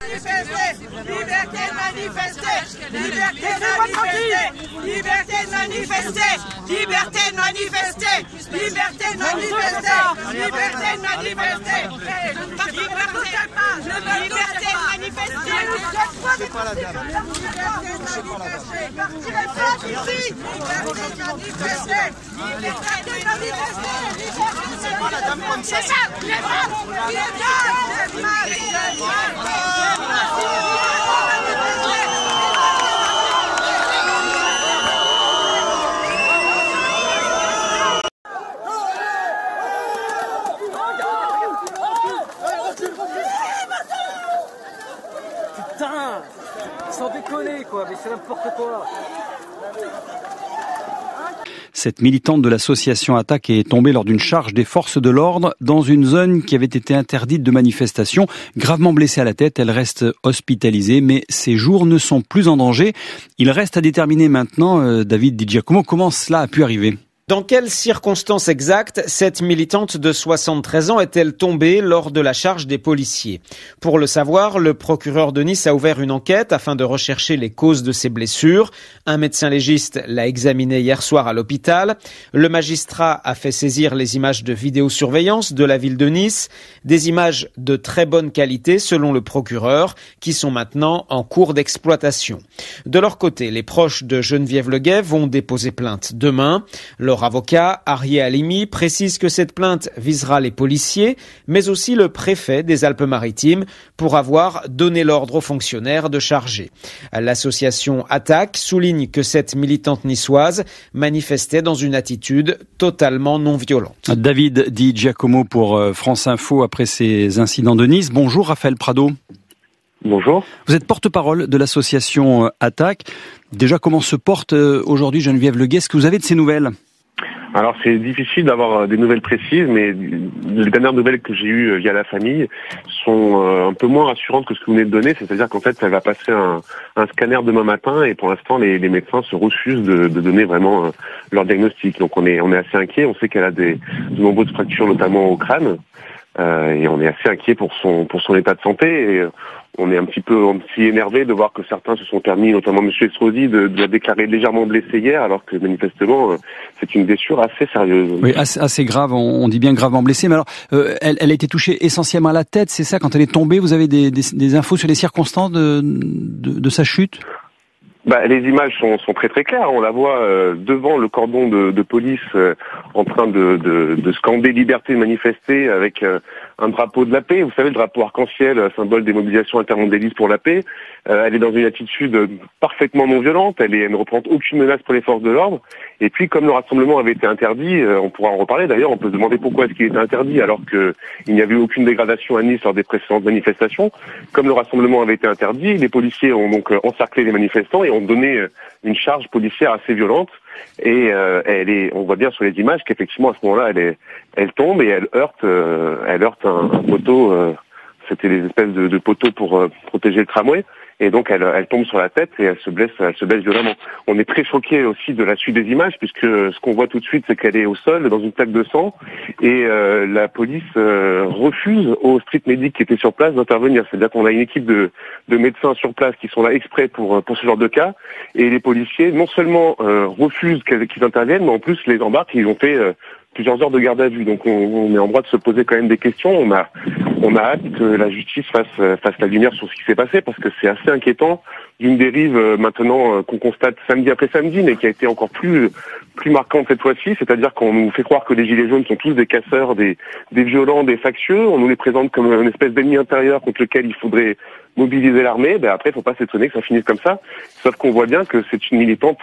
Liberté de manifester, liberté de manifester, liberté de manifester, liberté de manifester, liberté de manifester, liberté de manifester, liberté de manifester. C'est pas la dame. Partirez pas d'ici. Liberté de manifester, liberté de manifester, c'est pas la dame comme ça. C'est ça, les mal, les mal, les mal. Putain, sans déconner quoi, mais c'est n'importe quoi. Cette militante de l'association Attac est tombée lors d'une charge des forces de l'ordre dans une zone qui avait été interdite de manifestation. Gravement blessée à la tête, elle reste hospitalisée, mais ses jours ne sont plus en danger. Il reste à déterminer maintenant, David Di Giacomo, comment cela a pu arriver. Dans quelles circonstances exactes cette militante de 73 ans est-elle tombée lors de la charge des policiers ? Pour le savoir, le procureur de Nice a ouvert une enquête afin de rechercher les causes de ses blessures. Un médecin légiste l'a examinée hier soir à l'hôpital. Le magistrat a fait saisir les images de vidéosurveillance de la ville de Nice, des images de très bonne qualité selon le procureur, qui sont maintenant en cours d'exploitation. De leur côté, les proches de Geneviève Leguet vont déposer plainte demain. Leur avocat, Arié Halimi, précise que cette plainte visera les policiers, mais aussi le préfet des Alpes-Maritimes pour avoir donné l'ordre aux fonctionnaires de charger. L'association Attac souligne que cette militante niçoise manifestait dans une attitude totalement non violente. David Di Giacomo pour France Info après ces incidents de Nice. Bonjour Raphaël Prado. Bonjour. Vous êtes porte-parole de l'association Attac. Déjà, comment se porte aujourd'hui Geneviève Leguet ? Est-ce que vous avez de ces nouvelles ? Alors c'est difficile d'avoir des nouvelles précises, mais les dernières nouvelles que j'ai eues via la famille sont un peu moins rassurantes que ce que vous venez de donner, c'est-à-dire qu'en fait elle va passer un scanner demain matin et pour l'instant les médecins se refusent de donner vraiment leur diagnostic. Donc on est assez inquiet, on sait qu'elle a de nombreuses fractures notamment au crâne et on est assez inquiet pour son état de santé et on est un petit peu énervé de voir que certains se sont permis, notamment M. Estrosi, de la déclarer légèrement blessée hier, alors que manifestement c'est une blessure assez sérieuse. Oui, assez grave, on dit bien gravement blessée, mais alors elle a été touchée essentiellement à la tête, c'est ça, quand elle est tombée, vous avez des infos sur les circonstances de sa chute ? Les images sont très très claires. On la voit devant le cordon de police en train de scander liberté de manifester avec un drapeau de la paix. Vous savez, le drapeau arc-en-ciel, symbole des mobilisations intermondialistes pour la paix. Elle est dans une attitude parfaitement non violente. Elle ne représente aucune menace pour les forces de l'ordre. Et puis, comme le rassemblement avait été interdit, on pourra en reparler d'ailleurs, on peut se demander pourquoi est-ce qu'il était interdit alors qu'il n'y avait eu aucune dégradation à Nice lors des précédentes manifestations. Comme le rassemblement avait été interdit, les policiers ont donc encerclé les manifestants et ont donné une charge policière assez violente. Et on voit bien sur les images qu'effectivement à ce moment-là, elle tombe et elle heurte un poteau. C'était des espèces de poteaux pour protéger le tramway. Et donc elle tombe sur la tête et elle se blesse violemment. On est très choqués aussi de la suite des images puisque ce qu'on voit tout de suite c'est qu'elle est au sol dans une plaque de sang et la police refuse aux street medics qui étaient sur place d'intervenir. C'est-à-dire qu'on a une équipe de médecins sur place qui sont là exprès pour ce genre de cas et les policiers non seulement refusent qu'ils interviennent mais en plus les embarquent. Ils ont fait plusieurs heures de garde à vue. Donc on est en droit de se poser quand même des questions. On a hâte que la justice fasse la lumière sur ce qui s'est passé parce que c'est assez inquiétant d'une dérive maintenant qu'on constate samedi après samedi mais qui a été encore plus marquante cette fois-ci. C'est-à-dire qu'on nous fait croire que les gilets jaunes sont tous des casseurs, des violents, des factieux. On nous les présente comme une espèce d'ennemi intérieur contre lequel il faudrait mobiliser l'armée. Après, faut pas s'étonner que ça finisse comme ça. Sauf qu'on voit bien que c'est une militante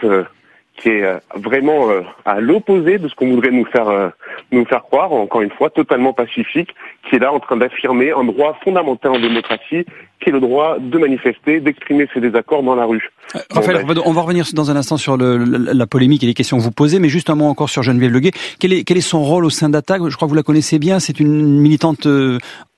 qui est vraiment à l'opposé de ce qu'on voudrait nous faire croire, encore une fois, totalement pacifique, qui est là en train d'affirmer un droit fondamental en démocratie, qui est le droit de manifester, d'exprimer ses désaccords dans la rue. Raphaël, on va revenir dans un instant sur la polémique et les questions que vous posez, mais juste un mot encore sur Geneviève Leguet. Quel est son rôle au sein d'Attac ? Je crois que vous la connaissez bien, c'est une militante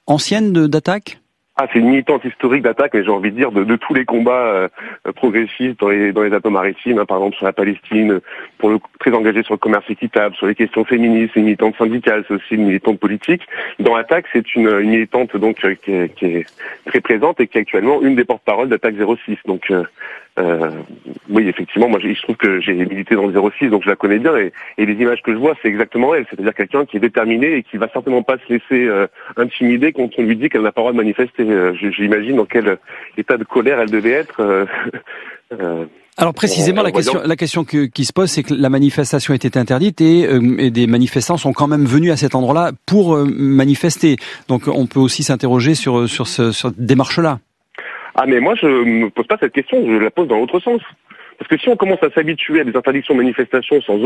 ancienne d'Attac ? Ah, c'est une militante historique d'Attaque, mais j'ai envie de dire de tous les combats progressistes dans les Alpes-Maritimes, hein, par exemple sur la Palestine, pour le coup, très engagée sur le commerce équitable, sur les questions féministes, c'est une militante syndicale, c'est aussi une militante politique. Dans Attaque, c'est une militante donc qui est très présente et qui est actuellement une des porte-paroles d'Attaque 06. Donc oui, effectivement, moi il se trouve que j'ai milité dans le 06, donc je la connais bien, et les images que je vois, c'est exactement elle, c'est-à-dire quelqu'un qui est déterminé et qui va certainement pas se laisser intimider quand on lui dit qu'elle n'a pas le droit de manifester. J'imagine dans quel état de colère elle devait être. Alors précisément, la question qui se pose, c'est que la manifestation était interdite et des manifestants sont quand même venus à cet endroit-là pour manifester. Donc on peut aussi s'interroger sur cette démarche-là. Ah mais moi je me pose pas cette question, je la pose dans l'autre sens. Parce que si on commence à s'habituer à des interdictions de manifestation sans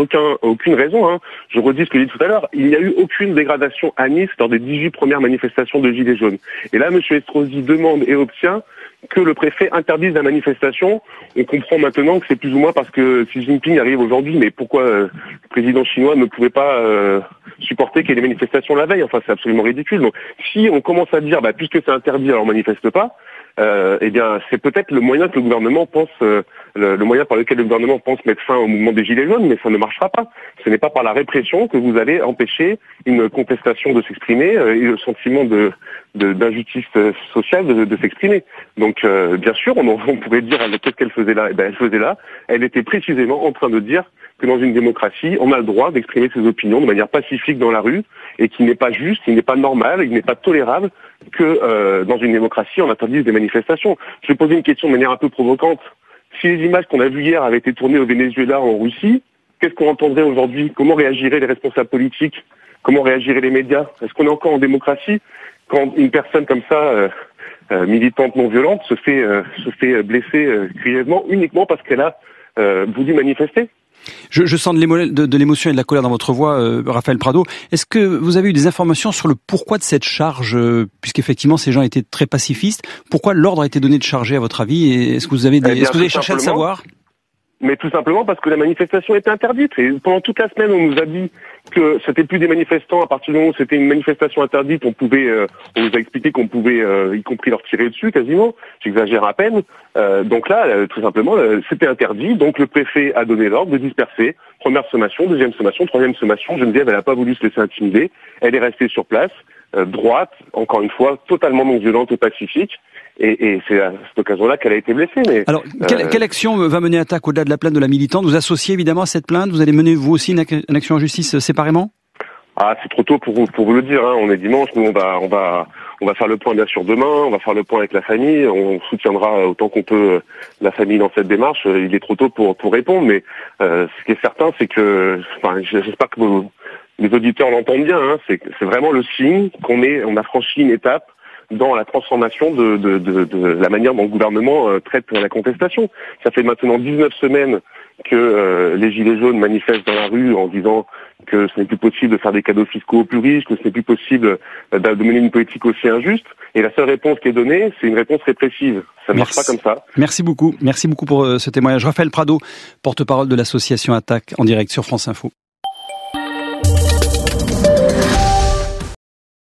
aucune raison, hein, je redis ce que j'ai dit tout à l'heure, il n'y a eu aucune dégradation à Nice lors des 18 premières manifestations de Gilets jaunes. Et là, M. Estrosi demande et obtient que le préfet interdise la manifestation. On comprend maintenant que c'est plus ou moins parce que Xi Jinping arrive aujourd'hui, mais pourquoi le président chinois ne pouvait pas supporter qu'il y ait des manifestations la veille? Enfin, c'est absolument ridicule. Donc, si on commence à dire, puisque c'est interdit, alors on manifeste pas, eh bien, c'est peut-être le moyen que le gouvernement pense, le moyen par lequel le gouvernement pense mettre fin au mouvement des Gilets jaunes, mais ça ne marchera pas. Ce n'est pas par la répression que vous allez empêcher une contestation de s'exprimer et le sentiment d'injustice sociale de s'exprimer. Donc, bien sûr, on pourrait dire qu'est-ce qu'elle faisait là. Eh ben, elle faisait là. Elle était précisément en train de dire que dans une démocratie, on a le droit d'exprimer ses opinions de manière pacifique dans la rue et qu'il n'est pas juste, il n'est pas normal, il n'est pas tolérable que dans une démocratie, on interdise des manifestations. Je vais poser une question de manière un peu provocante. Si les images qu'on a vues hier avaient été tournées au Venezuela ou en Russie, qu'est-ce qu'on entendrait aujourd'hui? Comment réagiraient les responsables politiques? Comment réagiraient les médias? Est-ce qu'on est encore en démocratie quand une personne comme ça, militante non violente, se fait blesser grièvement uniquement parce qu'elle a voulu manifester? Je sens de l'émotion et de la colère dans votre voix, Raphaël Prado. Est-ce que vous avez eu des informations sur le pourquoi de cette charge, puisqu'effectivement ces gens étaient très pacifistes? Pourquoi l'ordre a été donné de charger à votre avis? Et est-ce que vous avez cherché à le savoir? Mais tout simplement parce que la manifestation était interdite. Et pendant toute la semaine, on nous a dit que c'était plus des manifestants. À partir du moment où c'était une manifestation interdite, on nous a expliqué qu'on pouvait, y compris leur tirer dessus quasiment. J'exagère à peine. Donc là, tout simplement, c'était interdit. Donc le préfet a donné l'ordre de disperser. Première sommation, deuxième sommation, troisième sommation. Geneviève, elle n'a pas voulu se laisser intimider. Elle est restée sur place, droite, encore une fois, totalement non violente et pacifique. Et c'est à cette occasion-là qu'elle a été blessée. Mais alors, quelle action va mener Attaque au-delà de la plainte de la militante? Vous associez évidemment à cette plainte? Vous allez mener vous aussi une action en justice séparément? Ah, c'est trop tôt pour vous le dire. Hein. On est dimanche, nous on va faire le point bien sûr demain. On va faire le point avec la famille. On soutiendra autant qu'on peut la famille dans cette démarche. Il est trop tôt pour répondre, mais ce qui est certain, c'est que, j'espère que les auditeurs l'entendent bien. Hein. C'est vraiment le signe on a franchi une étape dans la transformation de la manière dont le gouvernement traite la contestation. Ça fait maintenant 19 semaines que les Gilets jaunes manifestent dans la rue en disant que ce n'est plus possible de faire des cadeaux fiscaux aux plus riches, que ce n'est plus possible de mener une politique aussi injuste. Et la seule réponse qui est donnée, c'est une réponse répressive. Ça ne marche pas comme ça. Merci beaucoup. Merci beaucoup pour ce témoignage. Raphaël Prado, porte-parole de l'association Attaque, en direct sur France Info.